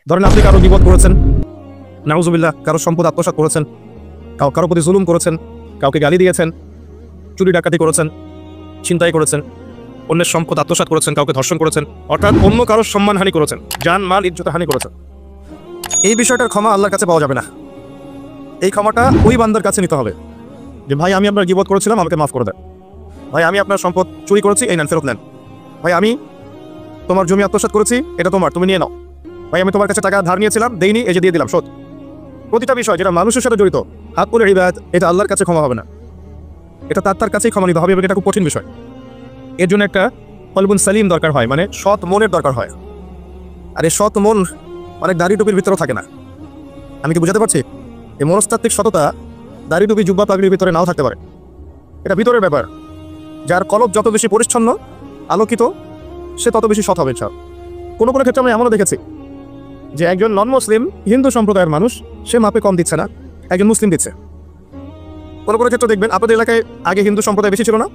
ধরেন আপনি কারো গীবত করেছেন, নাউজুবিল্লাহ, কারো সম্পদ আত্মসাৎ করেছেন, কারো প্রতি জুলুম করেছেন, কাউকে গালি দিয়েছেন, চুরি ডাকাতি করেছেন, ছিনতাই করেছেন, অন্যের সম্পদ আত্মসাৎ করেছেন, কাউকে ধর্ষণ করেছেন, অর্থাৎ অন্য কারোর সম্মানহানি করেছেন, জান মাল ইজ্জত হানি করেছেন। এই বিষয়টার ক্ষমা আল্লাহর কাছে পাওয়া যাবে না। এই ক্ষমাটা ওই বান্দার কাছে নিতে হবে যে ভাই আমি আপনার গীবত করেছিলাম, আমাকে মাফ করে দেন। ভাই আমি আপনার সম্পদ চুরি করেছি, এই নেন, ফেরত নেন। ভাই আমি তোমার জমি আত্মসাৎ করেছি, এটা তোমার, তুমি নিয়ে নাও। ভাই আমি তোমার কাছে টাকা ধার নিয়েছিলাম, দেইনি, এই যে দিয়ে দিলাম, শোধ। প্রতিটা বিষয় যেটা মানুষের সাথে জড়িত, হাত পুলের ইবাদত, এটা আল্লাহর কাছে ক্ষমা হবে না, এটা তার কাছেই ক্ষমা নিতে হবে, এবং এটা খুব কঠিন বিষয়। এর জন্য একটা কলবুন সালিম দরকার হয়, মানে সৎ মনের দরকার হয়। আর এই সৎ মন অনেক দাড়ি টুপির ভিতরেও থাকে না। আমি কি বুঝাতে পারছি? এই মনস্তাত্ত্বিক সততা দাড়ি টুপি জুব্বা পাগড়ির ভিতরে নাও থাকতে পারে, এটা ভিতরের ব্যাপার। যার কলব যত বেশি পরিচ্ছন্ন আলোকিত, সে তত বেশি সৎ হবে। কোনো কোনো ক্ষেত্রে আমি এমনও দেখেছি যে একজন নন মুসলিম হিন্দু সম্প্রদায়ের মানুষ, সে মাপে কম দিচ্ছে না, একজন মুসলিম দিচ্ছে। কোনো কোনো ক্ষেত্রে দেখবেন আপনাদের এলাকায় আগে হিন্দু সম্প্রদায় বেশি ছিল না?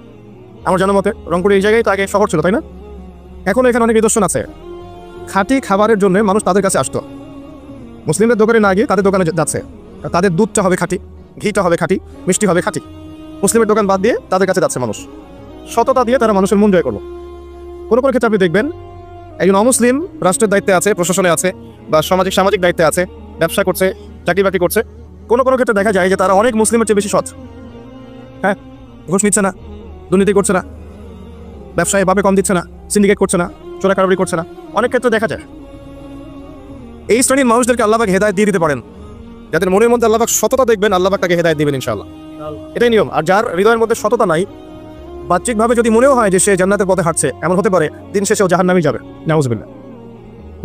আমার জানার মতে রংপুর এই জায়গায় তো আগে শহর ছিল, তাই না? এখন এখানে অনেক নিদর্শন আছে, খাঁটি খাবারের জন্য মানুষ তাদের কাছে আসতো। মুসলিমদের দোকানে না গিয়ে তাদের দোকানে যাচ্ছে। তাদের দুধটা হবে খাঁটি, ঘিটা হবে খাঁটি, মিষ্টি হবে খাঁটি। মুসলিমের দোকান বাদ দিয়ে তাদের কাছে যাচ্ছে মানুষ, সততা দিয়ে তারা মানুষের মন জয় করলো। কোনো কোনো ক্ষেত্রে আপনি দেখবেন একজন অমুসলিম রাষ্ট্রের দায়িত্বে আছে, প্রশাসনে আছে, বা সামাজিক দায়িত্বে আছে, ব্যবসা করছে, চাকরি বাকরি করছে। কোনো কোনো ক্ষেত্রে দেখা যায় যে তারা অনেক মুসলিমের চেয়ে বেশি সৎ। হ্যাঁ, ঘুষ নিচ্ছে না, দুর্নীতি করছে না, ব্যবসায় ভাবে কম দিচ্ছে না, সিন্ডিকেট করছে না, চোরাকারবারি করছে না। অনেক ক্ষেত্রে দেখা যায় এই শ্রেণীর মানুষদেরকে আল্লাহ পাক হেদায়েত দিয়ে দিতে পারেন। যাদের মনের মধ্যে আল্লাহ পাক সততা দেখবেন, আল্লাহ পাক তাকে হেদায়েত দিবেন ইনশাআল্লাহ, এটাই নিয়ম। আর যার হৃদয়ের মধ্যে সততা নাই, বাহ্যিকভাবে যদি মনেও হয় যে সে জান্নাতের পথে হাঁটছে, এমন হতে পারে দিন শেষেও জাহান্নামে যাবে, নাউজুবিল্লাহ।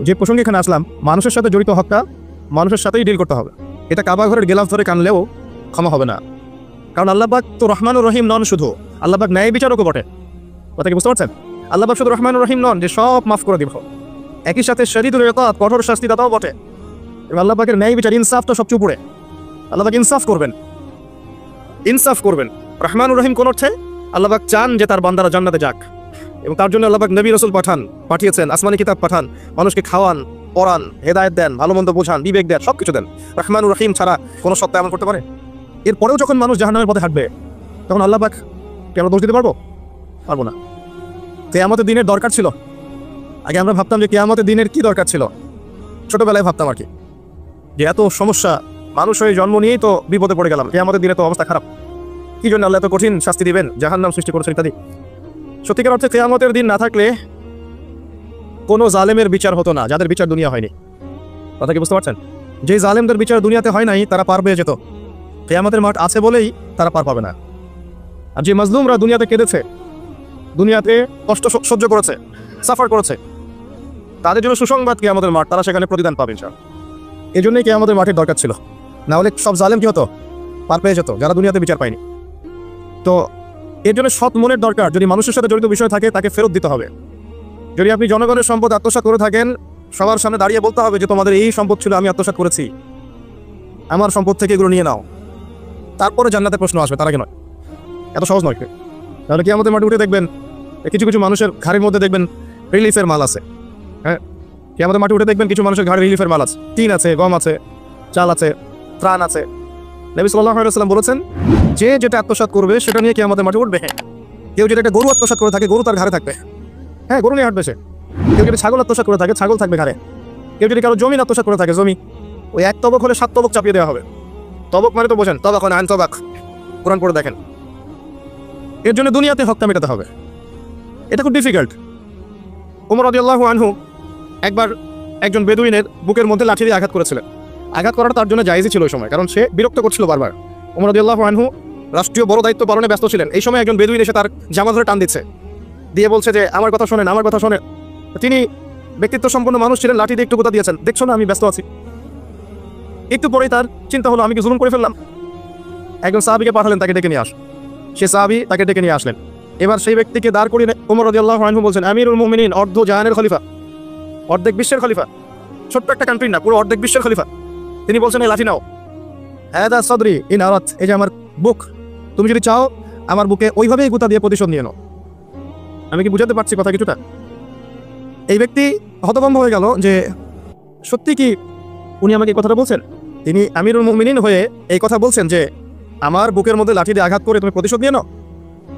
যে প্রসঙ্গে এখানে আসলাম, মানুষের সাথে জড়িত হকটা মানুষের সাথেই ডিল করতে হবে। এটা কাবা ঘরের গেলাফ ধরে কানলেও ক্ষমা হবে না, কারণ আল্লাহ পাক তো রহমানুর রহিম নন শুধু, আল্লাহ পাক ন্যায় বিচারকও বটে। কথা কি বুঝতে পারছেন? আল্লাহ পাক শুধু রহমানুর রহিম নন যে সব মাফ করে দিব, একই সাথে শরীদুল ইকাব, কঠোর শাস্তিদাতাও বটে। এবার আল্লাহ পাকের ন্যায় বিচার, ইনসাফ তো সবচেয়ে উপরে। আল্লাহ পাক ইনসাফ করবেন, ইনসাফ করবেন। রহমানুর রহিম কোন অর্থে? আল্লাহ পাক চান যে তার বান্দারা জান্নাতে যাক, এবং তার জন্য আল্লাহ পাক নবী রাসূল পাঠিয়েছেন, আসমানি কিতাব পাঠান, মানুষকে খাওয়ান, পড়ান, হেদায়েত দেন, ভালো মন্দ বোঝান, বিবেক দেন, সবকিছু দেন। রহমানুর রহিম ছাড়া কোনো সত্তা এমন করতে পারে? এরপরেও যখন মানুষ জাহান্নামের পথে হাঁটবে, তখন আল্লাহ পাক কি আমরা দোষ দিতে পারবো? পারবো না। কিয়ামতের দিনের দরকার ছিল। আগে আমরা ভাবতাম যে কিয়ামতের দিনের কি দরকার ছিল, ছোটবেলায় ভাবতাম আর কি, যে এত সমস্যা, মানুষ হয়ে জন্ম নিয়েই তো বিপদে পড়ে গেলাম, কিয়ামতের দিনে তো অবস্থা খারাপ, কি জন্য আল্লাহ এত কঠিন শাস্তি দিবেন, জাহান্নাম সৃষ্টি করেছেন ইত্যাদি। সত্যিকার অর্থে কিয়ামতের দিন না থাকলে কোনো জালেমের বিচার হতো না, যাদের বিচার দুনিয়া হয়নি। কথা কি বুঝতে পারছেন? যে জালেমদের বিচার দুনিয়াতে হয় নাই, তারা পার পেয়ে যেত। কিয়ামতের মাঠ আছে বলেই তারা পার পাবে না। আর যে মাজলুমরা দুনিয়াতে কেঁদেছে, দুনিয়াতে কষ্ট সহ্য করেছে, সাফার করেছে, তাদের জন্য সুসংবাদ কিয়ামতের মাঠ, তারা সেখানে প্রতিদান পাবে ইনশাআল্লাহ। এই জন্যই কিয়ামতের মাঠের দরকার ছিল, না হলে সব জালেম কি হতো? পার পেয়ে যেত, যারা দুনিয়াতে বিচার পায়নি। তো এর জন্য সৎ মনের দরকার। যদি মানুষের সাথে জড়িত বিষয় থাকে, তাকে ফেরত দিতে হবে। যদি আপনি জনগণের সম্পদ আত্মসাৎ করে থাকেন, সবার সামনে দাঁড়িয়ে বলতে হবে যে তোমাদের এই সম্পদ ছিল, আমি আত্মসাৎ করেছি, আমার সম্পদ থেকে এগুলো নিয়ে নাও, তারপরে জান্নাতের প্রশ্ন আসবে, তার আগে নয়। এত সহজ নয়। তাহলে কিয়ামতের মাঠে উঠে দেখবেন কিছু কিছু মানুষের ঘাড়ের মধ্যে দেখবেন রিলিফের মাল আছে। হ্যাঁ, কিয়ামতের মাঠে উঠে দেখবেন কিছু মানুষের ঘাড়ে রিলিফের মাল আছে, টিন আছে, গম আছে, চাল আছে, ত্রাণ আছে। নবী সাল্লাল্লাহু আলাইহি ওয়াসাল্লাম বলেছেন, যে যেটা আত্মসাৎ করবে সেটা নিয়ে কিয়ামতের মাঠে উঠবে। কেউ যদি একটা গরু আত্মসাৎ করে থাকে, গরু তার ঘাড়ে থাকবে। হ্যাঁ, গরু নিয়ে হাঁটবে সে। কেউ যদি ছাগল আত্মসাৎ করে থাকে, ছাগল থাকবে ঘাড়ে। কেউ যদি কারো জমি আত্মসাৎ করে থাকে, জমি, ওই এক তবক হলে 7 তবক চাপিয়ে দেওয়া হবে। তবক মানে তো বোঝেন, তবাক আন তবাক, কোরআন পড়ে দেখেন। এর জন্য দুনিয়াতে হকটা মেটাতে হবে, এটা খুব ডিফিকাল্ট। ওমর রাদিয়াল্লাহু আনহু একবার একজন বেদুইনের বুকের মধ্যে লাঠি দিয়ে আঘাত করেছিলেন। আঘাত করাটা তার জন্য জায়েজই ছিল ওই সময়, কারণ সে বিরক্ত করছিল বারবার। ওমর রাদিয়াল্লাহু আনহু রাষ্ট্রীয় বড় দায়িত্ব পালনে ব্যস্ত ছিলেন। এই সময় একজন বেদুইন এসে তার জামা ধরে টান দিচ্ছে, দিয়ে বলছে যে আমার কথা শোনেন, আমার কথা শোনেন। তিনি ব্যক্তিত্ব সম্পন্ন মানুষ ছিলেন, লাঠি দিয়ে একটু গুতা দিয়েছেন, দেখছো না আমি ব্যস্ত আছি। একটু পরেই তার চিন্তা হলো, আমি কি জুলুম করে ফেললাম? একজন সাহাবীকে পাঠালেন তাকে ডেকে নিয়ে আস। সে সাহাবী তাকে ডেকে নিয়ে আসলেন। এবার সেই ব্যক্তিকে দাঁড় করিয়ে ওমর রাদিয়াল্লাহু আনহু বলছেন, আমিরুল মুমিনিন, অর্ধ জাহানের খলিফা, অর্ধেক বিশ্বের খলিফা, ছোট্ট একটা কান্ট্রি না, পুরো অর্ধেক বিশ্বের খলিফা। তিনি বলছেন, এই লাঠি নাও। হাদা সদরি ইন আরাত, এই যে আমার বুক, তুমি যদি চাও আমার বুকে ওইভাবেই গুতা দিয়ে প্রতিশোধ নিয়ে নাও। আমি কি বুঝাতে পারছি কথা কিছুটা? এই ব্যক্তি হতভম্ব হয়ে গেল যে সত্যি কি উনি আমাকে এই কথাটা বলছেন? তিনি আমিরুল মুমিনিন হয়ে এই কথা বলছেন যে আমার বুকের মধ্যে লাঠি দিয়ে আঘাত করে তুমি প্রতিশোধ নিয়ে নাও?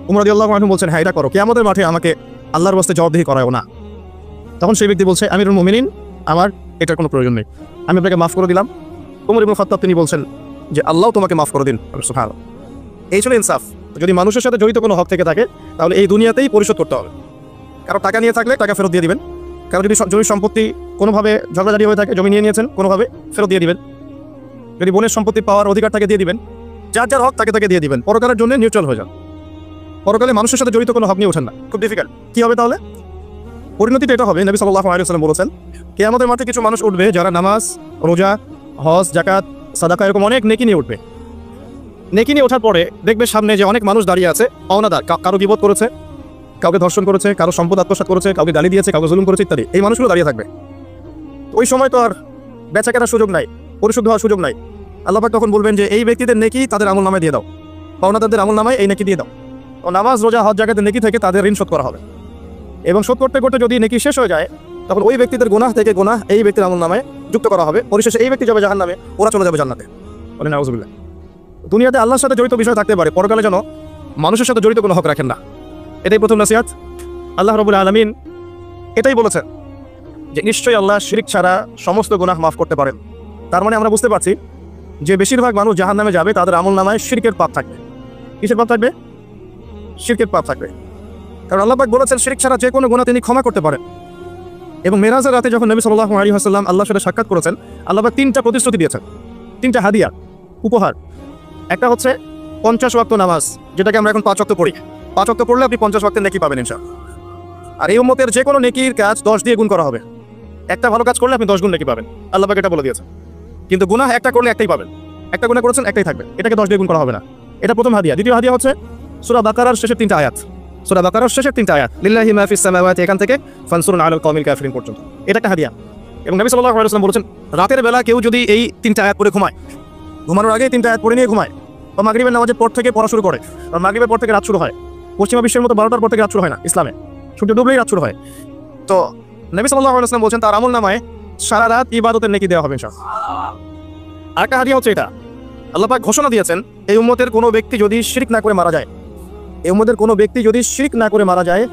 উমর রাদিয়াল্লাহু আনহু বলছেন, হ্যাঁ এটা করো, কিয়ামতের মাঠে আমাকে আল্লাহর রাস্তায় জবাবদিহি করাও না। তখন সেই ব্যক্তি বলছে, আমিরুল মুমিনিন, আমার এটার কোনো প্রয়োজন নেই, আমি আপনাকে মাফ করে দিলাম। ওমর ইবনে খাত্তাব তিনি বলছেন যে আল্লাহ তোমাকে মাফ করে দিন। সুবহানাল্লাহ। এই ছিল ইনসাফ। যদি মানুষের সাথে জড়িত কোনো হক থেকে থাকে তাহলে এই দুনিয়াতেই পরিশোধ করতে হবে। কারো টাকা নিয়ে থাকলে টাকা ফেরত দিয়ে দিবেন। কারো যদি জমি সম্পত্তি কোনোভাবে ঝগড়াঝাড়ি হয়ে থাকে, জমি নিয়ে নিয়েছেন কোনোভাবে, ফেরত দিয়ে দিবেন। যদি বোনের সম্পত্তি পাওয়ার অধিকার তাকে দিয়ে দিবেন। যার যার হক তাকে তাকে দিয়ে দিবেন। পরকালের জন্য নিউট্রাল হয়ে যান। পরকালে মানুষের সাথে জড়িত কোনো হক নিয়ে ওঠেন না, খুব ডিফিকাল্ট। কি হবে তাহলে? পরিণতিটা এটা হবে, নবী সাল্লাল্লাহু আলাইহি ওয়াসাল্লাম বলেছেন, কিয়ামতের মাঠে কিছু মানুষ উঠবে যারা নামাজ, রোজা, হজ, যাকাত, সাদাকা এরকম অনেক নেকি নিয়ে উঠবে। নেকি নিয়ে ওঠার পরে দেখবে সামনে যে অনেক মানুষ দাঁড়িয়ে আছে, অনাদার, কারো বিপদ করেছে, কাউকে ধর্ষণ করেছে, কারো সম্পদ আত্মসাৎ করেছে, কাউকে গালি দিয়েছে, কাউকে জুলুম করেছে ইত্যাদি। এই মানুষগুলো দাঁড়িয়ে থাকবে। ওই সময় তো আর বেচা কেনার সুযোগ নাই, পরিশুদ্ধ হওয়ার সুযোগ নাই। আল্লাহ পাক তখন বলবেন যে এই ব্যক্তিদের নেকি তাদের আমল নামায় দিয়ে দাও, পাওনাদারদের আমল নামায় এই নেকি দিয়ে দাও। ও নামাজ, রোজা, হজ, যাকাতের নেকি থেকে তাদের ঋণ শোধ করা হবে। এবং শোধ করতে করতে যদি নেকি শেষ হয়ে যায় তখন ওই ব্যক্তিদের গুনাহ থেকে গুনাহ এই ব্যক্তির আমল নামায় যুক্ত করা হবে। পরিশেষে এই ব্যক্তি যাবে জাহান্নামে, ওরা চলে যাবে জান্নাতে। বলেন নাউজুবিল্লাহ। দুনিয়াতে আল্লাহর সাথে জড়িত বিষয় থাকতে পারে, পরকালে যেন মানুষের সাথে জড়িত কোনো হক রাখেন না। এটাই প্রথম নসিহত। আল্লাহ রাব্বুল আলামিন এটাই বলেছেন যে নিশ্চয়ই আল্লাহ শিরক ছাড়া সমস্ত গুনাহ মাফ করতে পারেন। তার মানে আমরা বুঝতে পারছি যে বেশিরভাগ মানুষ জাহান্নামে যাবে, তাদের আমল নামায় শিরকের পাপ থাকবে। কিসের পাপ থাকবে? শিরকের পাপ থাকবে। কারণ আল্লাহ পাক বলেছেন শিরক ছাড়া যে কোনো গুনাহ তিনি ক্ষমা করতে পারেন। এবং মেরাজের রাতে যখন নবী সাল্লাল্লাহু আলাইহি ওয়াসাল্লাম আল্লাহর সাথে সাক্ষাৎ করেছেন, আল্লাহ পাক 3টা প্রতিশ্রুতি দিয়েছেন, 3টা হাদিয়া, উপহার। একটা হচ্ছে 50 ওয়াক্ত নামাজ, যেটাকে আমরা এখন 5 ওয়াক্ত পড়ি। 5 ওয়াক্ত পড়লে আপনি 50 ওয়াক্তের নেকি পাবেন ইনশাআল্লাহ। আর এই উম্মতের যে কোনো নেকির কাজ 10 দিয়ে গুণ করা হবে। একটা ভালো কাজ করলে আপনি 10 গুণ নেকি পাবেন, আল্লাহ পাক এটা বলে দিয়েছেন। কিন্তু গুনাহ একটা করলে একটাই পাবেন, একটা গুনাহ করেছেন একটাই থাকবে, এটাকে 10 দিয়ে গুণ করা হবে না। এটা প্রথম হাদিয়া। দ্বিতীয় হাদিয়া হচ্ছে সূরা বাকারার শেষের 3টা আয়াত। সূরা বাকারার শেষের 3টা আয়াত, লিল্লাহি মা ফিস সামাওয়াতি, এখান থেকে ফানসুরনা আলাল কওমিল কাফিরিন পর্যন্ত, এটা একটা হাদিয়া। এবং নবী সাল্লাল্লাহু আলাইহি ওয়াসাল্লাম বলেছেন, রাতের বেলা কেউ যদি এই 3টা আয়াত পড়ে ঘুমায়, ঘুমানোর আগে 3টা আয়াত পড়ে নিয়ে ঘুমায়, বা মাগরিবের নামাজের পর থেকে পড়া শুরু করে, আর মাগরিবের পর থেকে রাত শুরু হয়। পশ্চিমা বিশ্বের মতো 12টার পর থেকে রাত শুরু হয় না ইসলামে, সূর্য ডুবলেই রাত শুরু হয়। তো নবী সাল্লাল্লাহু আলাইহি ওয়াসাল্লাম বলেছেন তার আমল নামায় সারা রাত ইবাদতের নেকি দেওয়া হবে ইনশাআল্লাহ। আরেকটা হাদিয়া হচ্ছে এটা, আল্লাহ পাক ঘোষণা দিয়েছেন এই উম্মতের কোনো ব্যক্তি যদি শিরক না করে মারা যায়, এই উম্মতের কোনো ব্যক্তি যদি শিরক না করে মারা যায়,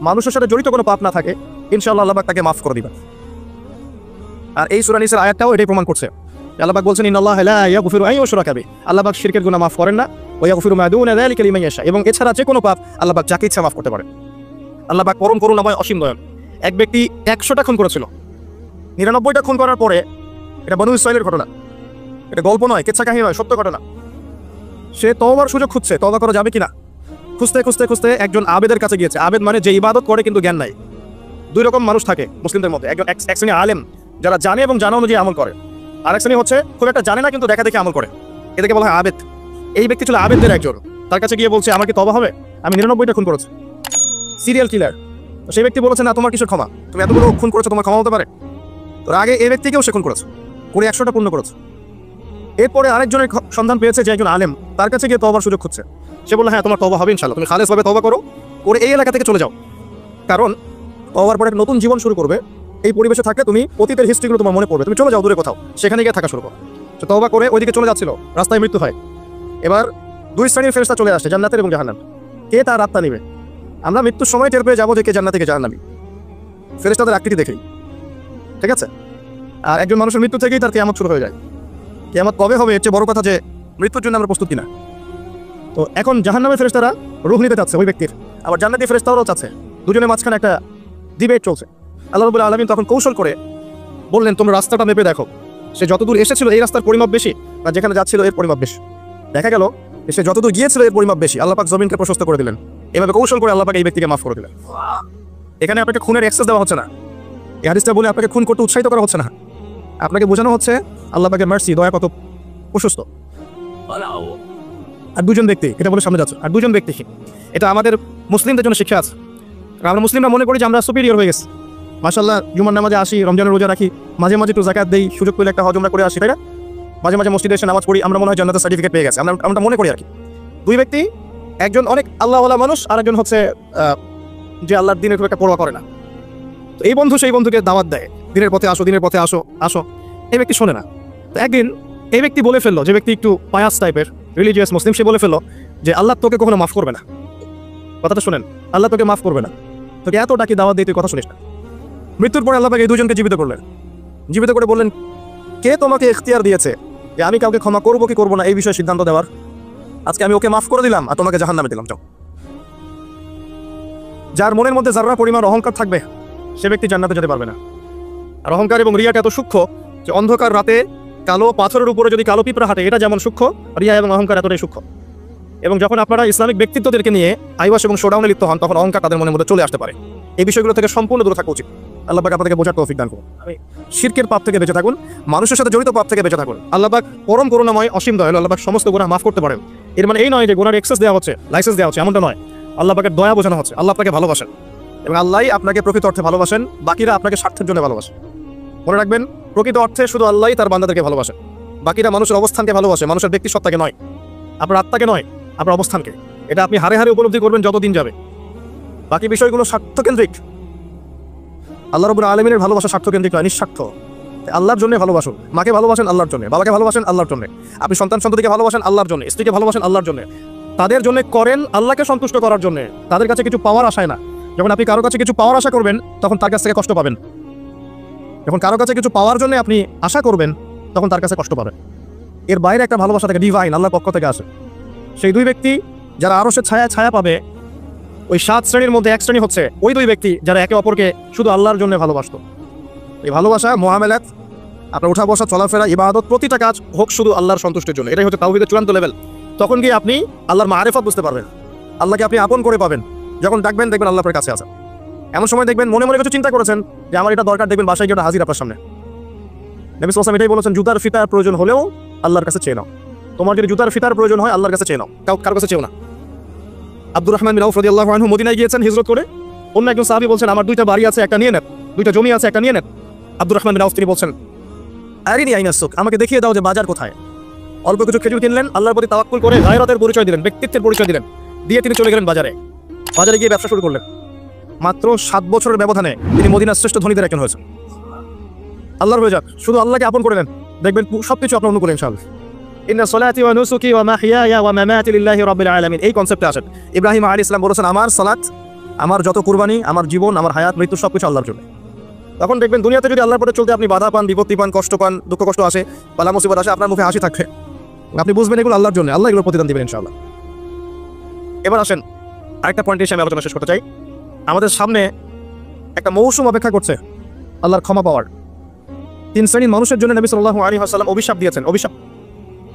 মানুষের সাথে জড়িত কোনো পাপ না থাকে, ইনশাআল্লাহ আল্লাহ পাক তাকে মাফ করে দিবেন। আর এই সূরা নিসার আয়াতটাও এটাই প্রমাণ করছে। আল্লাহ পাক বলছেন ইন্নাল্লাহা লা ইয়াগফিরু আন ইউশরাকা বিহি, আল্লাহ পাক শিরকের গুনাহ মাফ করেন না, ওয়া ইয়াগফিরু মা দুনা যালিকা লিমান ইয়াশা, এবং এছাড়া যে কোনো পাপ আল্লাহ পাক যাকে ইচ্ছা মাফ করতে পারেন। আল্লাহ পাক পরম করুণাময়, অসীম দয়ালু। এক ব্যক্তি 100টা খুন করেছিল, 99টা খুন করার পরে, এটা বনু ইসরাইলের ঘটনা, এটা গল্প নয়, কেচ্ছা কাহিনী নয়, সত্য ঘটনা। সে তওবার সুযোগ খুঁজছে, তওবা করা যাবে কিনা। খুঁজতে খুঁজতে খুঁজতে একজন আবেদের কাছে গিয়েছে। আবেদ মানে যে ইবাদত করে কিন্তু জ্ঞান নাই। 2 রকম মানুষ থাকে মুসলিমদের মধ্যে, একজন এক শ্রেণী আলেম যারা জানে এবং জানা অনুযায়ী আমল করে, আর এক শ্রেণী হচ্ছে খুব একটা জানে না কিন্তু দেখা দেখে আমল করে, এদেরকে বলা হয় আবেদ। এই ব্যক্তি ছিল আবেদদের একজন। তার কাছে গিয়ে বলছে আমার কি তওবা হবে, আমি 99টা খুন করেছি, সিরিয়াল কিলার। তো সেই ব্যক্তি বলেছে না, তোমার কিসের ক্ষমা, তুমি এতগুলো খুন করেছো, তোমার ক্ষমা হতে পারে? তো আগে এই ব্যক্তিকেও সে খুন করেছে, করে 100টা পূর্ণ করেছে। এরপরে আরেকজনের সন্ধান পেয়েছে যে একজন আলেম, তার কাছে গিয়ে তওবার সুযোগ খুঁজছে। সে বলল হ্যাঁ তোমার তওবা হবে ইনশাআল্লাহ, তুমি খালেসভাবে তওবা করো, করে এই এলাকা থেকে চলে যাও। কারণ তওবার পরে একটা নতুন জীবন শুরু করবে, এই পরিবেশে থাকলে তুমি অতীতের হিস্ট্রিগুলো তোমার মনে পড়বে, তুমি চলে যাও দূরে কোথাও, সেখানে গিয়ে থাকা শুরু করো। তো তওবা করে ওইদিকে চলে যাচ্ছিল, রাস্তায় মৃত্যু হয়। এবার 2 শ্রেণীর ফেরেশতা চলে আসে, জান্নাতের এবং জাহান্নাম। কে তার রাতটা নিবে? আমরা মৃত্যুর সময় টের পেয়ে যাবো যে কে জান্নাত থেকে জাহান্নামী, ফেরেশতাদের আকৃতি দেখেই, ঠিক আছে? আর একজন মানুষের মৃত্যু থেকেই তার কিয়ামত শুরু হয়ে যায়। কিয়ামত কবে হবে এর চেয়ে বড় কথা যে মৃত্যুর জন্য আমরা প্রস্তুত কিনা। তো এখন জাহান্নামের ফেরেশতারা রূহ নিতে চাচ্ছে ওই ব্যক্তির, আবার জান্নাতি ফেরেশতারাও চাচ্ছে, দুজনের মাঝখানে একটা ডিবেট চলছে। আল্লাহ রাব্বুল আলামিন তখন কৌশল করে বললেন তোমরা রাস্তাটা মেপে দেখো, সে যতদূর এসেছিল এই রাস্তার পরিমাপ বেশি, না যেখানে যাচ্ছিল এর পরিমাপ বেশি। দেখা গেল সে যতদূর গিয়েছিল এর পরিমাপ বেশি, আল্লাহ পাক জমিনকে প্রশস্ত করে দিলেন। এভাবে কৌশল করে আল্লাহ পাক এই ব্যক্তিকে মাফ করে দিলেন। এখানে আপনাকে খুনের অ্যাক্সেস দেওয়া হচ্ছে না, এই হাদিসটা বলে আপনাকে খুন করতে উৎসাহিত করা হচ্ছে না, আপনাকে বোঝানো হচ্ছে আল্লাহ পাকের মার্সি, দয়া কত প্রশস্ত। আর 2জন ব্যক্তি এটা বলে সামনে যাচ্ছে, আর 2জন ব্যক্তি, এটা আমাদের মুসলিমদের জন্য শিক্ষা আছে। আমরা মুসলিমরা মনে করি যে আমরা সুপিরিয়র হয়ে গেছি, মাশাআল্লাহ জুমার নামাজে আসি, রমজানের রোজা রাখি, মাঝে মাঝে একটু যাকাত দেই, সুযোগ পেলে একটা হজ উমরা করে আসি, তাই না? মাঝে মাঝে মসজিদে এসে নামাজ পড়ি, আমরা মনে হয় জান্নাতের সার্টিফিকেট পেয়ে গেছি, আমরা মনে করি আর কি। 2 ব্যক্তি, একজন অনেক আল্লাহওয়ালা মানুষ, আর একজন হচ্ছে যে আল্লাহর দিনের খুব একটা পরোয়া করে না। তো এই বন্ধু সেই বন্ধুকে দাওয়াত দেয় দিনের পথে আসো, দিনের পথে আসো আসো। এই ব্যক্তি শোনে না। তো একদিন এই ব্যক্তি বলে ফেললো, যে ব্যক্তি একটু পায়াস টাইপের রিলিজিয়াস মুসলিম, সে বলে ফেললো যে আল্লাহ তোকে কখনো মাফ করবে না। কথাটা শোনেন, আল্লাহ তোকে মাফ করবে না, তোকে এত ডাকি দাওয়াত দিয়ে তুই কথা শুনিস না। মৃত্যুর পরে আল্লাহ পাক এই দুজনকে জীবিত করলেন। জীবিত করে বললেন, কে তোমাকে ইখতিয়ার দিয়েছে যে আমি কাউকে ক্ষমা করবো কি করবো না এই বিষয়ে সিদ্ধান্ত দেওয়ার? আজকে আমি ওকে মাফ করে দিলাম আর তোমাকে জাহান্নামে দিলাম। যাও। যার মনের মধ্যে যারা পরিমাণ অহংকার থাকবে সে ব্যক্তি জান্নাতে যেতে পারবে না। আর অহংকার এবং রিয়াটা এত সূক্ষ্ম যে অন্ধকার রাতে কালো পাথরের উপরে যদি কালো পিঁপড়া হাঁটে, এটা যেমন সূক্ষ্ম, রিয়া এবং অহংকার এতটাই সূক্ষ্ম। এবং যখন আপনারা ইসলামিক ব্যক্তিত্বদেরকে নিয়ে আইওয়াস এবং শোডাউনে লিপ্ত হন, তখন অহংকার তাদের মনের মধ্যে চলে আসতে পারে। এই বিষয়গুলো থেকে সম্পূর্ণ দূরে থাকা উচিত। আল্লাহ পাক আপনাদেরকে বোঝার তৌফিক দান করুন। শিরকের পাপ থেকে বেঁচে থাকুন, মানুষের সাথে জড়িত পাপ থেকে বেঁচে থাকুন। আল্লাহ পাক পরম করুণাময়, অসীম দয়ালু। আল্লাহ পাক সমস্ত গুনাহ মাফ করতে পারেন। এর মানে এই নয় যে গুনার এক্সেস দেওয়া হচ্ছে, লাইসেন্স দেওয়া হচ্ছে, এমনটা নয়। আল্লাহ পাকের দয়া বোঝানো হচ্ছে। আল্লাহ আপনাকে ভালোবাসেন এবং আল্লাহই আপনাকে প্রকৃত অর্থে ভালোবাসেন, বাকিরা আপনাকে স্বার্থের জন্য ভালোবাসেন। মনে রাখবেন, প্রকৃত অর্থে শুধু আল্লাহই তার বান্দাদেরকে ভালোবাসেন। বাকিরা মানুষের অবস্থানকে ভালোবাসে, মানুষের ব্যক্তি সত্তাকে নয়, আপনার আত্মাকে নয়, আপনার অবস্থানকে। এটা আপনি হারে হারে উপলব্ধি করবেন যত দিন যাবে। বাকি বিষয়গুলো স্বার্থকেন্দ্রিক। আল্লাহ রাব্বুল আলামিনের ভালোবাসা স্বার্থকেন্দ্রিক নয়, নিঃস্বার্থ। আল্লাহর জন্য ভালোবাসুন। মাকে ভালোবাসেন আল্লাহর জন্য, বাবাকে ভালোবাসেন আল্লাহর জন্য, আপনি সন্তান সন্ততিকে ভালোবাসেন আল্লাহর জন্য, স্ত্রীকে ভালোবাসেন আল্লাহর জন্য। তাদের জন্য করেন আল্লাহকে সন্তুষ্ট করার জন্য, তাদের কাছে কিছু পাওয়ার আশায় না। যখন আপনি কারো কাছে কিছু পাওয়ার আশা করবেন, তখন তার কাছ থেকে কষ্ট পাবেন। যখন কারো কাছে কিছু পাওয়ার জন্য আপনি আশা করবেন, তখন তার কাছে কষ্ট পাবেন। এর বাইরে একটা ভালোবাসা থাকে, ডিভাইন, আল্লাহর পক্ষ থেকে আসে। সেই দুই ব্যক্তি যারা আরশের ছায়া ছায়া পাবে, ওই 7 শ্রেণীর মধ্যে এক শ্রেণী হচ্ছে ওই দুই ব্যক্তি যারা একে অপরকে শুধু আল্লাহর জন্য ভালোবাসতো। এই ভালোবাসা, মুআমালাত, আপনার উঠা বসা, চলাফেরা, ইবাদত, প্রতিটা কাজ হোক শুধু আল্লাহর সন্তুষ্টির জন্য। এটাই হচ্ছে তাওহীদের চূড়ান্ত লেভেল। তখন গিয়ে আপনি আল্লাহর মারিফত বুঝতে পারবেন, আল্লাহকে আপনি আপন করে পাবেন। যখন ডাকবেন দেখবেন আল্লাহ আপনার কাছে আছে। এমন সময় দেখবেন মনে মনে কিছু চিন্তা করেছেন যে আমার এটা দরকার, দেখবেন বাসায় গিয়ে হাজির আপনার সামনে। নবী সাল্লাল্লাহু আলাইহি ওয়াসাল্লাম এটাই বলেছেন, জুতার ফিতার প্রয়োজন হলেও আল্লাহর কাছে চেয়ে নাও। তোমার যদি জুতার ফিতার প্রয়োজন হয় আল্লাহর কাছে চেয়ে নাও, কারোর কাছে চেও না। আব্দুর রহমান বিন আউফ রাদিয়াল্লাহু আনহু মদিনায় গিয়েছেন হিজরত করে। অন্য একজন সাহাবী বলছেন, আমার 2টা বাড়ি আছে, একটা নিয়ে নেন, 2টা জমি আছে, একটা নিয়ে নেন। আব্দুর রহমান বিন আউফ তিনি বলছেন, আরিনি আইনাস সুক, আমাকে দেখিয়ে দাও যে বাজার কোথায়। অল্প কিছু খেজুর কিনলেন, আল্লাহর প্রতি তাওয়াক্কুল করে গায়রতের পরিচয় দিলেন, ব্যক্তিত্বের পরিচয় দিলেন, দিয়ে তিনি চলে গেলেন বাজারে। বাজারে গিয়ে ব্যবসা শুরু করলেন। মাত্র 7 বছরের ব্যবধানে তিনি মদিনার শ্রেষ্ঠ ধনীদের একজন হয়েছেন। আল্লাহর হয়ে যাক, শুধু আল্লাহকে আপন করে নেন, দেখবেন সবকিছু আপনার অনুকূলে ইনশাআল্লাহ। ইন্না সলাতি ওয়া নুসুকি ওয়া মাহইয়ায়া ওয়া মামাতি লিল্লাহি রাব্বিল আলামিন, এই কনসেপ্টে আসেন। ইব্রাহিম আলাইহিস সালাম বলেছেন, আমার সালাত, আমার যত কুরবানি, আমার জীবন, আমার হায়াত, মৃত্যু সবকিছু আল্লাহর জন্য। তখন দেখবেন দুনিয়াতে যদি আল্লাহর পথে চলতে আপনি বাধা পান, বিপত্তি পান, কষ্ট পান, দুঃখ কষ্ট আসে, বালা মুসিবত আসে, আপনার মুখে হাসি থাকবে। আপনি বুঝবেন এগুলো আল্লাহর জন্য, আল্লাহ এগুলোর প্রতিদান দিবেন ইনশাআল্লাহ। এবার আসেন আরেকটা পয়েন্ট এসে আমি আলোচনা শেষ করতে চাই। আমাদের সামনে একটা মৌসুম অপেক্ষা করছে আল্লাহর ক্ষমা পাওয়ার। 3 শ্রেণীর মানুষের জন্য নবী সাল্লাল্লাহু আলাইহি ওয়াসাল্লাম অভিশাপ দিয়েছেন। অভিশাপ,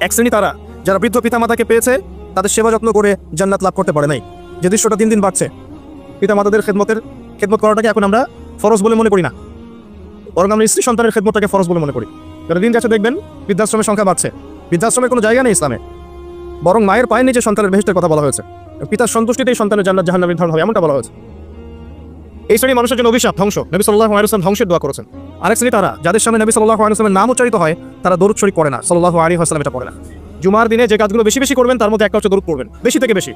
এক শ্রেণী তারা যারা বৃদ্ধ পিতামাতাকে পেয়েছে, তাদের সেবা যত্ন করে জান্নাত লাভ করতে পারে নাই। যে দৃশ্যটা দিন দিন বাড়ছে, পিতামাতাদের খেদমত করাটাকে এখন আমরা ফরজ বলে মনে করি না, বরং আমরা স্ত্রী সন্তানের খেদমতটাকে ফরজ বলে মনে করি। কারণ দিন যাচ্ছে দেখবেন বৃদ্ধাশ্রমের সংখ্যা বাড়ছে। বৃদ্ধাশ্রমের কোনো জায়গা নেই ইসলামে, বরং মায়ের পায়ের নিচে সন্তানের বেহেশতের কথা বলা হয়েছে। পিতার সন্তুষ্টিতেই সন্তানের জান্নাত জাহান্নাম নির্ধারণ হবে, এমনটা বলা হয়েছে। এই শ্রেণী মানুষের জন্য অভিশাপ, ধ্বংস। নবী সাল্লাল্লাহু আলাইহি ওয়াসাল্লাম ধ্বংসের দোয়া করেছেন। আরেক শ্রেণী তারা যাদের সামনে নবী সাল্লাল্লাহু আলাইহি ওয়াসাল্লামের নাম উচ্চারিত হয়, তারা দরুদ শরীফ পড়ে না। সাল্লাল্লাহু আলাইহি ওয়াসাল্লাম এটা পড়ে না। জুমার দিনে যে কাজগুলো বেশি বেশি করবেন তার মধ্যে একটা হচ্ছে দরুদ পড়বেন, বেশি থেকে বেশি।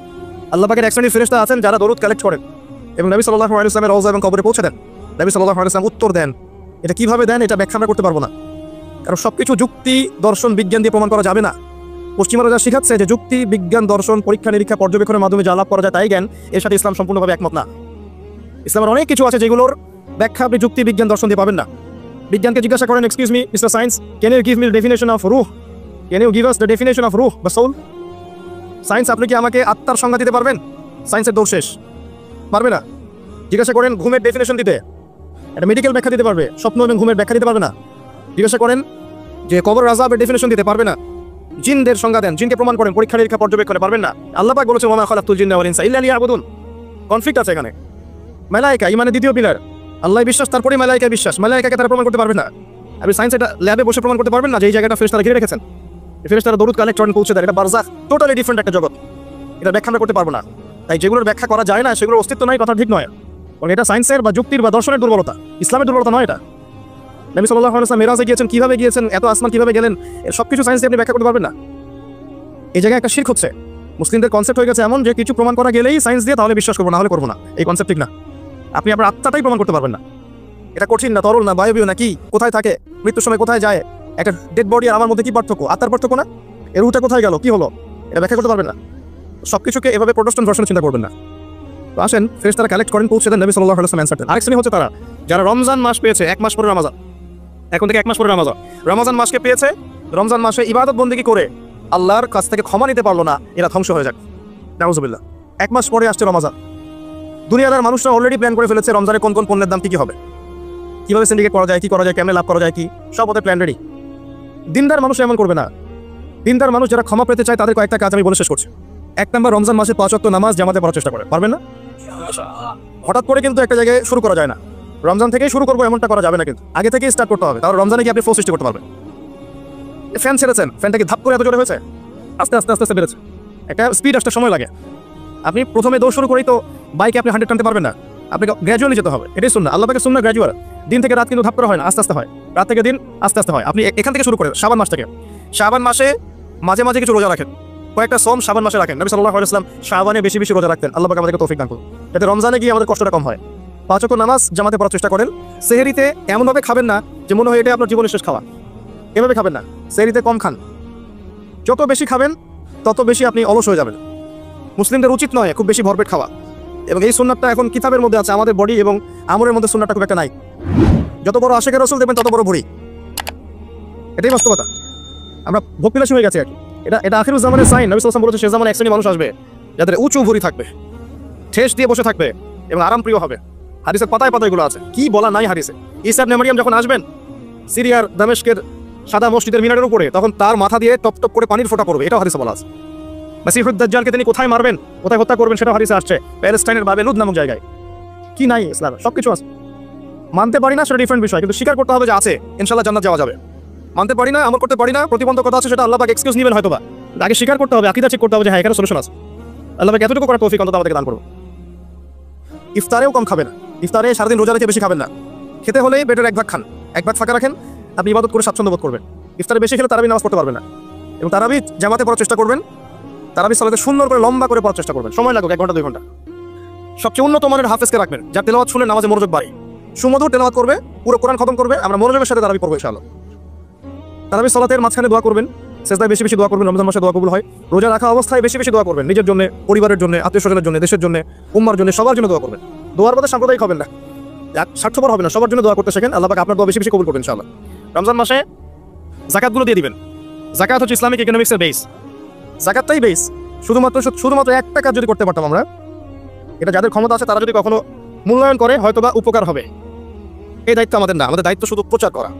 আল্লাহ পাকের এক শ্রেণীর ফেরেশতা আছেন যারা দরুদ কালেক্ট করেন এবং নবী সাল্লাল্লাহু আলাইহি ওয়াসাল্লামের রওজা এবং কবরে পৌঁছে দেন। নবী সাল্লাল্লাহু আলাইহি ওয়াসাল্লাম উত্তর দেন। এটা কিভাবে দেন এটা ব্যাখ্যা আমরা করতে পারবো না, কারণ সবকিছু যুক্তি, দর্শন, বিজ্ঞান দিয়ে প্রমাণ করা যাবে না। পশ্চিমারা যা শিখাচ্ছে যে যুক্তি, বিজ্ঞান, দর্শন, পরীক্ষা নিরীক্ষা, পর্যবেক্ষণের মাধ্যমে যা লাভ করা যায় তাই জ্ঞান, এর সাথে ইসলাম সম্পূর্ণভাবে একমত না। ইসলামের অনেক কিছু আছে যেগুলোর ব্যাখ্যা আপনি যুক্তি, বিজ্ঞান, দর্শন দিয়ে পাবেন না। বিজ্ঞানকে জিজ্ঞাসা করেন, excuse me mister science, can you give me the definition of রুহ? Can you give us the definition of রুহ বা সোল? সায়েন্স, আপনি কি আমাকে আত্মার সংজ্ঞা দিতে পারবেন? সায়েন্সের দৌড় শেষ, পারবে না। জিজ্ঞাসা করেন ঘুমের ডেফিনেশন দিতে, একটা মেডিকেল ব্যাখ্যা দিতে পারবে, স্বপ্ন এবং ঘুমের ব্যাখ্যা দিতে পারবে না। জিজ্ঞাসা করেন যে কবর আযাবের ডেফিনেশন দিতে পারবে না। জিনদের সংজ্ঞা দেন, জিনকে প্রমাণ করেন পরীক্ষা নিরীক্ষা পর্যবেক্ষণে, পারবেন না। আল্লাহ পাক বলেছেন, ওয়া মা খালাকতুল জিন্না ওয়াল ইনসা ইল্লা লিয়াবুদুন। কনফ্লিক্ট আছে এখানে। মালায়েকা, ইমানের দ্বিতীয় পিলার, আল্লাহ বিশ্বাস, তারপরে মালায়েকা বিশ্বাস। মালায়েকাকে তারা প্রমাণ করতে পারবে না। আপনি সায়েন্স এটা ল্যাবে বসে প্রমাণ করতে পারবেন না যে এই জায়গাটা ফেরেশতারা ঘিরে রেখেছেন, ফেরেশতারা দরুদ কালেক্ট করেন, পৌঁছে দেয়। এটা বারজাখ, টোটালি ডিফারেন্ট একটা জগৎ। এটা ব্যাখ্যা আমরা করতে পারবো না। তাই যেগুলোর ব্যাখ্যা করা যায় না সেগুলোর অস্তিত্ব নাই, কথা ঠিক নয়। কারণ এটা সায়েন্সের বা যুক্তির বা দর্শনের দুর্বলতা, ইসলামের দুর্বলতা নয় এটা। নবী সাল্লাল্লাহু আলাইহি ওয়াসাল্লাম মেরাজে গিয়েছেন, কিভাবে গিয়েছেন, এত আসমান কিভাবে গেলেন, এর সবকিছু সায়েন্স দিয়ে আপনি ব্যাখ্যা করতে পারবেন না। এই জায়গায় একটা শিরক হচ্ছে। মুসলিমদের কনসেপ্ট হয়ে গেছে এমন যে কিছু প্রমাণ করা গেলেই সায়েন্স দিয়ে তাহলে বিশ্বাস করবো, না হলে করবো না। এই কনসেপ্ট ঠিক না। আপনি আপনার আত্মাটাই প্রমাণ করতে পারবেন না। এটা কঠিন না, তরল না, বায়বীয় না, কি কোথায় থাকে, মৃত্যুর সময় কোথায় যায়, একটা ডেড বডি আর আমার মধ্যে কি পার্থক্য, আত্মার পার্থক্য না, এর রুটা কোথায় গেল, কি হলো, এটা ব্যাখ্যা করতে পারবেন না। সবকিছুকে এভাবে প্রোটেস্ট্যান্ট ভার্সনে চিন্তা করবেন না। তো আসেন, ফেরেশতারা কালেক্ট করেন, পৌঁছে দেন নবী সাল্লাল্লাহু আলাইহি ওয়াসাল্লাম অ্যানসার দেন। আরেক শ্রেণী হচ্ছে তারা যারা রমজান মাস পেয়েছে, 1 মাস পরে রমজান, এখন থেকে 1 মাস পরে রমজান, রমজান মাসকে পেয়েছে, রমজান মাসে ইবাদত বন্দেগী করে আল্লাহর কাছ থেকে ক্ষমা নিতে পারলো না, এরা ধ্বংস হয়ে যাক, নাউজুবিল্লাহ। 1 মাস পরে আসছে রমজান, দুনিয়ার মানুষরা অলরেডি প্ল্যান করে ফেলেছে রমজানে কোন কোন পণ্যের দাম কি হবে, কিভাবে সিন্ডিকেট করা যায়, কি করা যায়, কেমনে লাভ করা যায়, কি সব ওদের প্ল্যান রেডি। দিনদার মানুষ এমন করবে না। দিনদার মানুষ যারা ক্ষমা পেতে চায় তাদের কয়েকটা কাজ আমি বলে শেষ করছি। 1 নম্বর, রমজান মাসে 5 ওয়াক্ত নামাজ জামাতে পড়ার চেষ্টা করে, পারবেন না? হঠাৎ করে কিন্তু একটা জায়গায় শুরু করা যায় না, রমজান থেকেই শুরু করবো এমনটা করা যাবে না, কিন্তু আগে থেকেই স্টার্ট করতে হবে, তাহলে রমজানে কি আপনি ফোর্স সৃষ্টি করতে পারবেন। ফ্যান ছেড়েছেন, ফ্যানটা কি ধাপ করে এত জোরে হয়েছে, আস্তে আস্তে আস্তে আস্তে বেড়েছে, একটা স্পিড আসতে সময় লাগে। আপনি প্রথমে দৌড় শুরু করেই তো বাইকে আপনি 100 টানতে পারবেন না, আপনাকে গ্র্যাজুয়ালি যেতে হবে, এটাই সুন্নাহ। আল্লাহ পাকের সুন্নাহ গ্র্যাজুয়াল, দিন থেকে রাত কিন্তু ধাপ করা হয় না, আস্তে আস্তে হয়, রাত থেকে দিন আস্তে আস্তে হয়। আপনি এখান থেকে শুরু করেন, শাবান মাস থেকে। শাবান মাসে মাঝে মাঝে কিছু রোজা রাখেন, কয়েকটা সোম শাবান মাসে রাখেন। নবী সাল্লাল্লাহু আলাইহি ওয়াসাল্লাম শাবানে বেশি বেশি রোজা রাখতেন, আল্লাহ পাক আমাদেরকে তৌফিক দান করুন যাতে রমজানে গিয়ে আমাদের কষ্টটা কম হয়। 5 ওয়াক্ত নামাজ জামাতে পড়ার চেষ্টা করেন। সেহরিতে এমনভাবে খাবেন না যে মনে হয় এটা আপনার জীবনের শেষ খাওয়া, এভাবে খাবেন না। সেহরিতে কম খান, যত বেশি খাবেন তত বেশি আপনি অলস হয়ে যাবেন। মুসলিমদের উচিত নয় খুব বেশি ভরপেট খাওয়া, এবং এই সুন্নাতটা এখন কিতাবের মধ্যে আছে, আমাদের বডি এবং আমলের মধ্যে সুন্নাতটা খুব একটা নাই। যত বড় আশিকের রাসূল দেখবেন তত বড় ভরি, এটাই বাস্তবতা। আমরা ভোগবিলাসী হয়ে গেছে আর কি। এটা আখিরুজ জামানের সাইন। নবী সাল্লাল্লাহু আলাইহি ওয়াসাল্লাম বলেছেন, সে জামানে এক শ্রেণী মানুষ আসবে যাদের উঁচু ভরি থাকবে, ঠেস দিয়ে বসে থাকবে এবং আরাম প্রিয় হবে। হাদিসের পাতায় পাতায় এগুলো আছে, কি বলা নাই হাদিসে। ঈসা ইবনে মারইয়াম যখন আসবেন সিরিয়ার দামেস্কের সাদা মসজিদের মিনারের উপরে, তখন তার মাথা দিয়ে টপ টপ করে পানির ফোঁটা পড়বে, এটাও হাদিসে বলা আছে। মাসিহুদ দাজ্জালকে তিনি কোথায় মারবেন, কোথায় হত্যা করবেন, সেটাও হাদিসে আসছে, প্যালেস্টাইনের বাবেলুদ নামক জায়গায়। কি নাই ইসলামে, সবকিছু আছে। মানতে পারি না সেটা ডিফারেন্ট বিষয়, কিন্তু স্বীকার করতে হবে যে আছে, ইনশাআল্লাহ জান্নাত যাওয়া যাবে। মানতে পারি না, আমল করতে পারি না, প্রতিবন্ধকতা আছে, সেটা আল্লাহ পাক এক্সকিউজ নেবেন হয়তোবা, আগে স্বীকার করতে হবে, আকীদা চেক করতে হবে যে হ্যাঁ এখানে সলিউশন আছে। আল্লাহ পাক এতটুকু করার তৌফিক অন্তত আমাদেরকে দান করুন। ইফতারেও কম খাবেন, ইফতারে সারাদিন রোজা রেখে বেশি খাবেন না। খেতে হলেই পেটের 1 ভাগ খান, 1 ভাগ ফাঁকা রাখেন, আপনি ইবাদত করে স্বাচ্ছন্দ্য বোধ করবেন। ইফতারে বেশি খেলে তারাবি নামাজ পড়তে পারবেন না, এবং তারাবি জামাতে পড়ার চেষ্টা করবেন। তারাবি সালাতে সুন্দর করে লম্বা করে পড়ার চেষ্টা করবেন, সময় লাগুক 1 ঘন্টা 2 ঘন্টা। সবচেয়ে উন্নত মানের হাফেজকে রাখবেন, যার তেলাওয়াত শুনে নামাজে মনোযোগ বাড়ে, সুমধুর তেলাওয়াত করবে, পুরো কোরআন খতম করবে। আমরা মনোযোগের সাথে তারাবি পড়বো ইনশাআল্লাহ। তারাবি সালাতের মাঝখানে দোয়া করবেন, সেজদায় বেশি বেশি দোয়া করবেন, রমজান মাসে দোয়া কবুল হয়। রোজা রাখা অবস্থায় বেশি বেশি দোয়া করবেন, নিজের জন্য, পরিবারের জন্য, আত্মীয়স্বজনের জন্য, দেশের জন্য, উম্মার জন্য, সবার জন্য দোয়া করবেন। দোয়ার মধ্যে সাম্প্রদায়িক হবেন না, স্বার্থপর হবে না, সবার জন্য দোয়া করতে শেখেন। আল্লাহ পাক আপনার দোয়া বেশি বেশি কবুল করবেন ইনশাআল্লাহ। রমজান মাসে যাকাতগুলো দিয়ে দিবেন। যাকাত হচ্ছে ইসলামিক ইকোনমিক্সের বেস, যাকাতটাই বেস। শুধুমাত্র একটা কাজ যদি করতে পারতাম আমরা, এটা যাদের ক্ষমতা আছে তারা যদি কখনো মূল্যায়ন করে হয়তোবা উপকার হবে। এই দায়িত্ব আমাদের না, আমাদের দায়িত্ব শুধু প্রচার করা।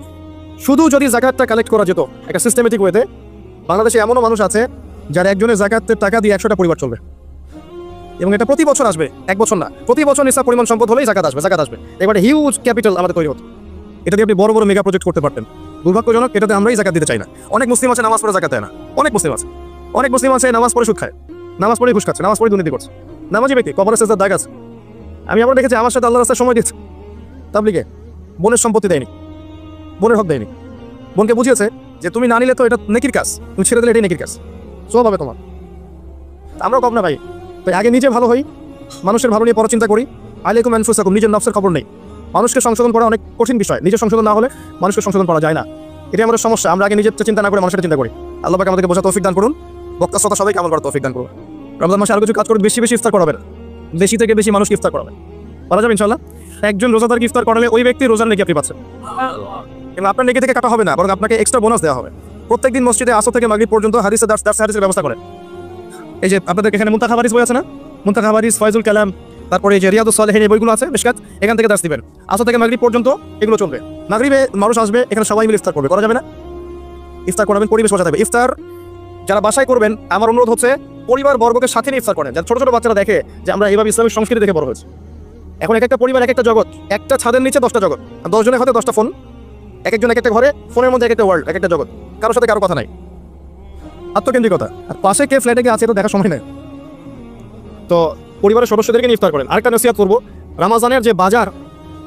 শুধু যদি যাকাতটা কালেক্ট করা যেত একটা সিস্টেমেটিক ওয়েতে, বাংলাদেশে এমনও মানুষ আছে যারা একজনের যাকাতের টাকা দিয়ে 100টা পরিবার চলবে, এবং এটা প্রতি বছর আসবে, 1 বছর না, প্রতি বছর নিসাব পরিমাণ সম্পদ হলেই যাকাত আসবে। এবারে হিউজ ক্যাপিটাল আমাদের তৈরি হতো, এটা দিয়ে আপনি বড় বড় মেগা প্রজেক্ট করতে পারতেন। দুর্ভাগ্যজনক, এটাতে আমরাই যাকাত দিতে চাই না। অনেক মুসলিম আছে নামাজ পড়ে যাকাত দেয় না, অনেক মুসলিম আছে নামাজ পড়ে সুদ খায়, নামাজ পড়ে ঘুষ খাচ্ছে, নামাজ পড়ে দুর্নীতি করছে। নামাজি ব্যক্তি কবরের সেজদার দাগ আছে। আমি আবার দেখেছি আমার সাথে আল্লাহর রাস্তায় সময় দিচ্ছে তাবলীগে, বোনের সম্পত্তি দেয়নি, বোনের হক দেয়নি, বোনকে বুঝিয়েছে যে তুমি না নিলে তো এটা নেকির কাজ, তুমি ছেড়ে দিলে এটাই নেকির কাজ, সব হবে তোমার। আমরাও কম না ভাই, তাই আগে নিজে ভালো হই, মানুষের ভালো নিয়ে পরচিন্তা করি। আলাইকুম আনফুসাকুম, নিজের নফসের খবর নেই। মানুষকে সংশোধন করা অনেক কঠিন বিষয়, নিজের সংশোধন না হলে মানুষকে সংশোধন করা যায় না, এটাই আমাদের সমস্যা। আমরা আগে নিজের চিন্তা না করে মানুষের চিন্তা করি। আল্লাহ পাক আমাদেরকে বোঝা তৌফিক দান করুন, বক্তা শ্রোতা সবাইকে আমল করার তৌফিক দান করুন। রমজান মাসে আরো কিছু কাজ করে বেশি বেশি ইফতার করাবেন, বেশি থেকে বেশি মানুষকে ইফতার করাবেন, পারা যাবে ইনশাআল্লাহ। একজন রোজাদারকে ইফতার করালে ওই ব্যক্তি রোজার নেকি আপনি পাচ্ছেন, এবং আপনার নেকি থেকে কাটা হবে না, বরং আপনাকে এক্সট্রা বোনাস দেওয়া হবে। প্রত্যেকদিন মসজিদে আসর থেকে মাগরিব পর্যন্ত হাদিসের হাদিসের ব্যবস্থা করেন। এই যে আপনাদের এখানে মুনতাখা হাদিস বই আছে না, মুনতাখা হাদিস, ফয়জুল কালাম, তারপরে এই যে রিয়াদুস সালেহিন, এই বইগুলো আছে বেশকাত, এখান থেকে দাস দিবেন। আসর থেকে মাগরিব পর্যন্ত এগুলো চলবে। মাগরিবে মানুষ আসবে, এখানে সবাই মিলে ইফতার করবে, করা যাবে না? ইফতার করাবেন, পরিবেশ বজায় থাকবে। ইফতার যারা বাসায় করবেন, আমার অনুরোধ হচ্ছে পরিবার বর্গকে সাথে নিয়ে ইফতার করেন, যাতে ছোট ছোট বাচ্চারা দেখে যে আমরা এইভাবে ইসলামিক সংস্কৃতি দেখে বড় হয়েছে। এখন এক একটা পরিবার এক একটা জগৎ, একটা ছাদের নিচে 10টা জগৎ, 10 জনের হাতে 10টা ফোন, এক একজন এক একটা ঘরে, ফোনের মধ্যে এক একটা ওয়ার্ল্ড, এক একটা জগৎ, কারোর সাথে কারো কথা নাই, আত্মকেন্দ্রিকতা। আর পাশে কে ফ্ল্যাটে গিয়ে আছে তো দেখার সময় নেই। তো পরিবারের সদস্যদেরকে নিয়ে ইফতার করেন। আরেকটা নসিহত করবো, রমজানের যে বাজার,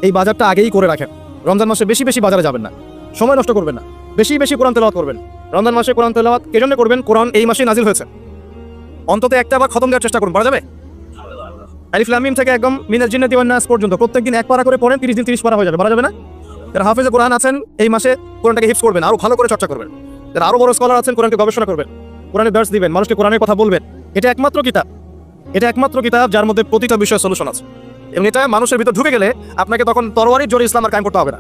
এই বাজারটা আগেই করে রাখেন। রমজান মাসে বেশি বেশি বাজারে যাবেন না, সময় নষ্ট করবেন না, বেশি বেশি কোরআন তেলাওয়াত করবেন। রমজান মাসে কোরআন তেলাওয়াত কে জন্য করবেন? কোরআন এই মাসে নাজিল হয়েছে, অন্তত একটা বার খতম দেওয়ার চেষ্টা করুন, পারা যাবে? আলিফ লাম মিম থেকে একদম মিনাল জিন্নাতি ওয়ান নাস পর্যন্ত প্রত্যেকদিন এক পারা করে পড়েন, 30 দিন 30 পারা হয়ে যাবে, পারা যাবে না? যারা হাফেজে কোরআন আছেন এই মাসে কোরআনটাকে হিফজ করবেন, আরো ভালো করে চর্চা করবেন। যারা আরো বড় স্কলার আছেন কোরআনকে গবেষণা করবেন, কোরআনের দর্শ দিবেন, মানুষকে কোরআনের কথা বলবেন। এটা একমাত্র কিতাব যার মধ্যে প্রতিটা বিষয় সলিউশন আছে। এবং এটা মানুষের ভিতর ঢুকে গেলে আপনাকে তখন তরবারির জোরে ইসলাম আর কায়েম করতে হবে না।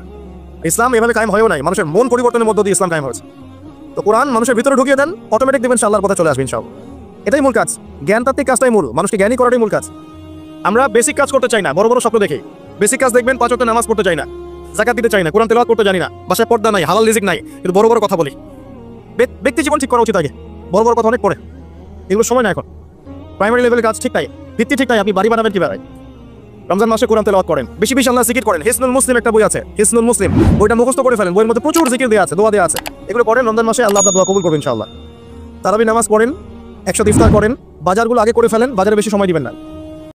ইসলাম এভাবে কায়েম হয়েও নাই, মানুষের মন পরিবর্তনের মধ্য দিয়ে ইসলাম কায়েম হয়েছে। তো কোরআন মানুষের ভিতরে ঢুকিয়ে দেন, অটোমেটিক দেখবেন আল্লাহর পথে চলে আসবে ইনশাআল্লাহ। এটাই মূল কাজ, জ্ঞানতাত্ত্বিক কাজটাই মূল, মানুষকে জ্ঞানী করাটাই মূল কাজ। আমরা বেসিক কাজ করতে চাই না, বড় বড় স্বপ্ন দেখি। বেসিক কাজ দেখবেন 5 ওয়াক্ত নামাজ পড়তে চাই না, যাকাত দিতে চাই না, কোরআন তেলাওয়াত করতে জানি না, বাসায় পর্দা নাই, হালাল রিজিক নাই, কিন্তু বড় বড় কথা বলি। ব্যক্তি জীবন ঠিক করা উচিত আগে, বড় বড় কথা অনেক পড়ে, এগুলো সময় না এখন। প্রাইমারি লেভেলের কাজ ঠিক তাই, ভিত্তি ঠিক তাই। আপনি বাড়ি বানাবেন কিভাবে? রমজান মাসে কোরআন তেলাওয়াত করেন, বেশি বেশি আল্লাহ জিকির করেন। হিসনুল মুসলিম একটা বই আছে, হিসনুল মুসলিম, বইটা মুখস্থ করে ফেলেন। বইয়ের মধ্যে প্রচুর জিকির দেওয়া আছে, দোয়া দেওয়া আছে, এগুলো পড়েন। রমজান মাসে আল্লাহ আপনার দোয়া কবুল করবেন ইনশাআল্লাহ। তারাবি নামাজ পড়েন, 100 ইফতার করেন, বাজারগুলো আগে করে ফেলেন, বাজারে বেশি সময় দিবেন না।